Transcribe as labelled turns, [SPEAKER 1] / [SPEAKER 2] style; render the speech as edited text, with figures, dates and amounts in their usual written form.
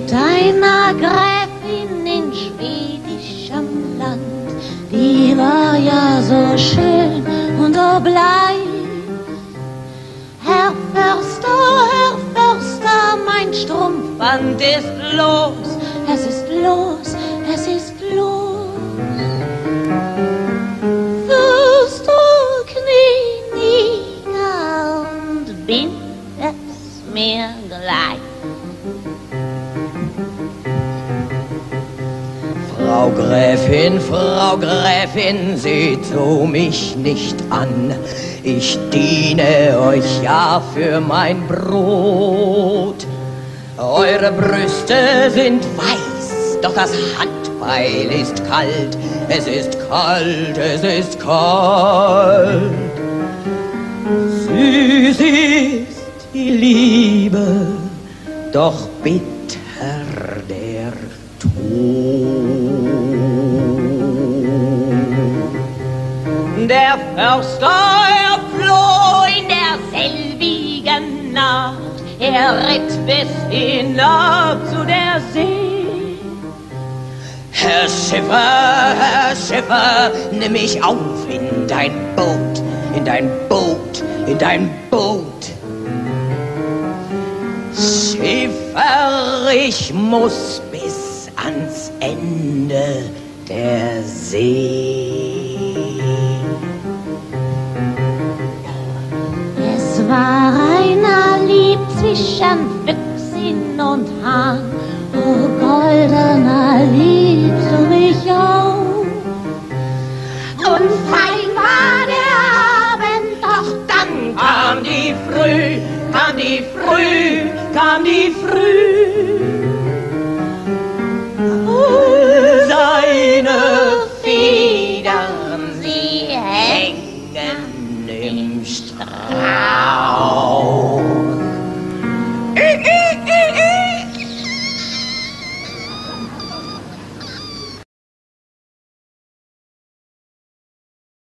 [SPEAKER 1] mit einer Gräfin in schwedischem Land. Die war ja so schön und so bleich. Herr Förster, mein Strumpfband ist los. Es ist los, es ist los. Fürst, knie nieder und bind es mir gleich.
[SPEAKER 2] Frau Gräfin, seht so mich nicht an. Ich diene euch ja für mein Brot. Eure Brüste sind weiß, doch das Handbeil ist kalt. Es ist kalt, es ist kalt. Süß ist die Liebe, doch bitter der Tod. Der Förster floh in derselbigen Nacht. Ritt bis hinab zu der See. Herr Schiffer, nimm mich auf in dein Boot, in dein Boot, in dein Boot. Schiffer, ich muss bis ans Ende der See.
[SPEAKER 1] Es war einer lieb zwischen Füchsin und Hahn. O goldener, liebst du mich auch? Und fein war der Abend, doch dann
[SPEAKER 2] Kam die Früh, kam die Früh, kam die Früh.